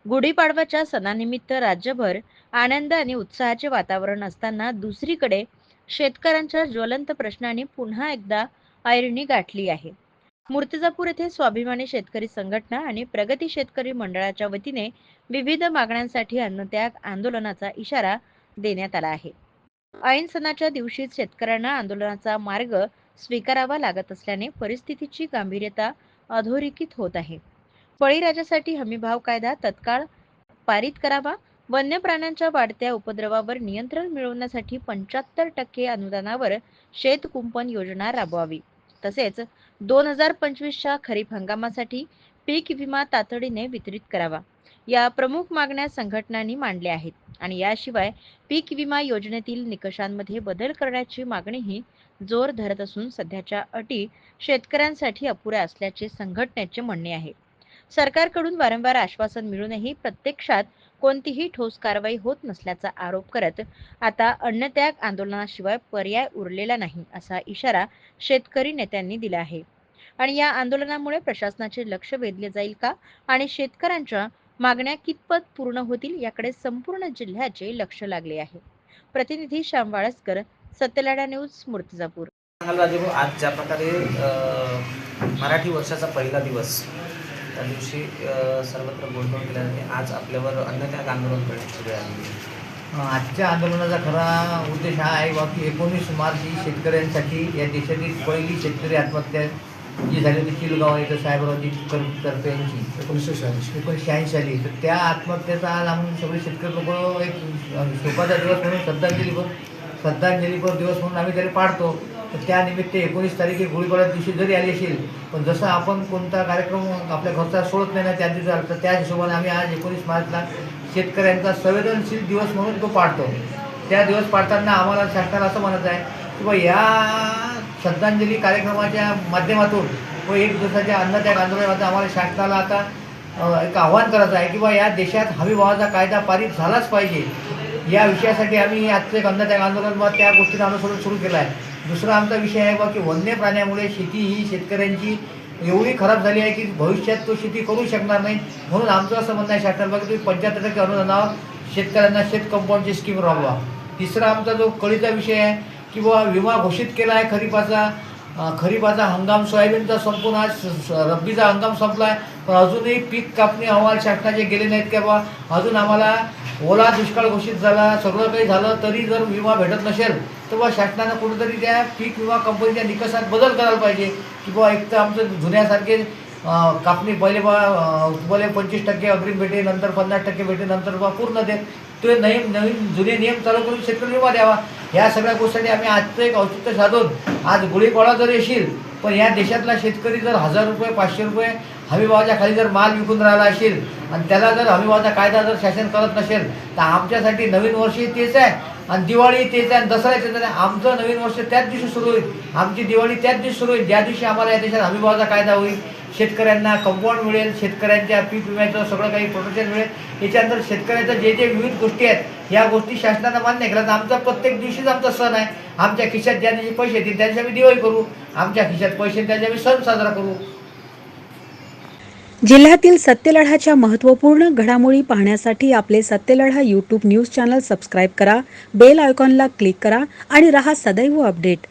गुढीपाडवाच्या सणानिमित्त राज्यभर आनंद आणि उत्साहाचे वातावरण असताना दुसरीकडे शेतकऱ्यांच्या ज्वलंत प्रश्नांनी पुन्हा एकदा ऐरणी गाठली आहे. मूर्तिजापूर येथे स्वाभिमानी शेतकरी संघटना आणि प्रगती शेतकरी मंडळाच्या वतीने विविध मागण्यांसाठी अन्नत्याग आंदोलनाचा इशारा देण्यात आला आहे. ऐन सणाच्या दिवशीच शेतकऱ्यांना आंदोलनाचा मार्ग स्वीकारावा लागत असल्याने परिस्थितीची गांभीर्यता अधोरेखित होत आहे. बळीराजासाठी हमीभाव कायदा तत्काळ पारित करावा. वन्य प्राण्यांच्या वाढत्या उपद्रवावर नियंत्रण मिळवण्यासाठी 75% अनुदानावर शेत कुंपण योजना राबवावी. तसेच 2025च्या खरीप हंगामासाठी पीक विमा तातडीने वितरित करावा. या प्रमुख मागण्या संघटनांनी मांडल्या आहेत आणि याशिवाय पीक विमा योजनेतील निकषांमध्ये बदल करण्याची मागणीही जोर धरत असून सध्याच्या अटी शेतकऱ्यांसाठी अपुऱ्या असल्याचे संघटनेचे म्हणणे आहे. सरकारकडून वारंवार आश्वासन मिळूनही प्रत्यक्षात कोणतीही ठोस कारवाई होत नसल्याचा आरोप करत आता अन्नत्याग आंदोलनाशिवाय पर्याय उरलेला नाही असा इशारा शेतकरी नेत्यांनी दिला आहे. आणि या आंदोलनामुळे प्रशासनाचे लक्ष वेधले जाईल का आणि शेतकऱ्यांच्या मागण्या कितपत पूर्ण होतील याकडे संपूर्ण जिल्ह्याचे लक्ष लागले आहे. प्रतिनिधी श्याम वाळस्कर, सत्यलढा न्यूज, मूर्तिजापूर. राजेभाऊ, आज ज्या प्रकारे मराठी वर्षाचा पहिला दिवस त्या दिवशी सर्वत्र गोंधळ केल्याने आज आपल्यावर अन्नत्याग आंदोलन करण्याची वेळ आली. आजच्या आंदोलनाचा खरा उद्देश हा आहे की 19 मार्च ही शेतकऱ्यांसाठी या देशातील पहिली शेतकरी आत्महत्या जी झाली होती चिलगाव इथं साहेबरावजी तर्फे यांची 1986 साली. तर त्या आत्महत्येचा आज आम्ही सगळे शेतकरी लोक एक शोकाचा दिवस म्हणून श्रद्धांजलीपर दिवस म्हणून आम्ही तरी पाडतो. तर त्यानिमित्त 19 तारीख गुढीपाडव्या दिवशी जरी आली असेल, पण जसं आपण कोणता कार्यक्रम आपल्या घरचा सोडत नाही ना त्या दिवशी, तर त्या हिशोबाने आम्ही आज 19 मार्चला शेतकऱ्यांचा संवेदनशील दिवस म्हणून तो पाडतो. त्या दिवस पाडताना आम्हाला शासनाला असं म्हणत आहे की बा या श्रद्धांजली कार्यक्रमाच्या माध्यमातून व एक दिवसाच्या अन्नत्याग आंदोलनामध्ये आम्हाला शासनाला आता एक आव्हान करायचं आहे की बा या देशात हमीभावाचा कायदा पारित झालाच पाहिजे. या विषयासाठी आम्ही आजचं एक अन्नत्याग आंदोलन व त्या गोष्टीचं अनुसरण सुरू केलं आहे. दुसरा आमचा विषय आहे बा की वन्य प्राण्यामुळे शेती ही शेतकऱ्यांची एवढी खराब झाली आहे की भविष्यात तो शेती करू शकणार नाही. म्हणून आमचं असं म्हणणं आहे शासनाला की 75% अनुदानावर शेतकऱ्यांना शेत कंपाऊंडची स्कीम राबवा. तिसरा आमचा जो कळीचा विषय आहे की बुवा विमा घोषित केला आहे खरीपाचा हंगाम सोयाबीनचा संपून आज रब्बीचा हंगाम संपला आहे, पण अजूनही पीक कापणी अहवाल शासनाचे गेले नाहीत की बा अजून आम्हाला ओला दुष्काळ घोषित झाला, सगळं काही झालं तरी जर विमा भेटत नसेल तर बा शासनानं कुठेतरी त्या पीक विमा कंपनीच्या निकषात बदल करायला पाहिजे की बा एक तर आमचं जुन्यासारखे कापणी पहिले 25% अग्रिम भेटे, नंतर 50% भेटे, नंतर बा पूर्ण दे ते नवीन जुने नियम चालू करून शेतकरी विमा द्यावा. ह्या सगळ्या गोष्टीसाठी आम्ही आजचं एक औचित्य साधून आज गुढीपाडवा जर येशील, पण या देशातला शेतकरी जर 1000 रुपये 500 रुपये हमीभावाच्या खाली जर माल विकून राहिला असेल आणि त्याला जर हमीभावाचा कायदा जर शासन करत नसेल तर आमच्यासाठी नवीन वर्षही तेच आहे आणि दिवाळी तेच आहे आणि दसरा तेच आहे. आमचं नवीन वर्ष त्याच दिवशी सुरू होईल, आमची दिवाळी त्याच दिवशी सुरू होईल ज्या दिवशी आम्हाला या देशात हमीभावाचा कायदा होईल, शेतकऱ्यांना कंपाऊंड मिळेल, शेतकऱ्यांच्या पीक विम्याचं सगळं काही प्रोटेक्शन मिळेल. याच्यानंतर शेतकऱ्याचं जे विविध गोष्टी आहेत या गोष्टी शासनानं मान्य केल्या तर आमचा प्रत्येक दिवशीच आमचा सण आहे. आमच्या खिशात ज्या दिवशी पैसे येतील त्या दिवशी आम्ही दिवाळी करू, आमच्या खिशात पैसे त्या दिवशी आम्ही सण साजरा करू. जिल्ह्यातील सत्यलढाच्या महत्त्वपूर्ण घडामोडी पाहण्यासाठी आपले Satyaladha YouTube news channel subscribe करा, बेल आयकॉनला क्लिक करा आणि रहा सदैव अपडेट.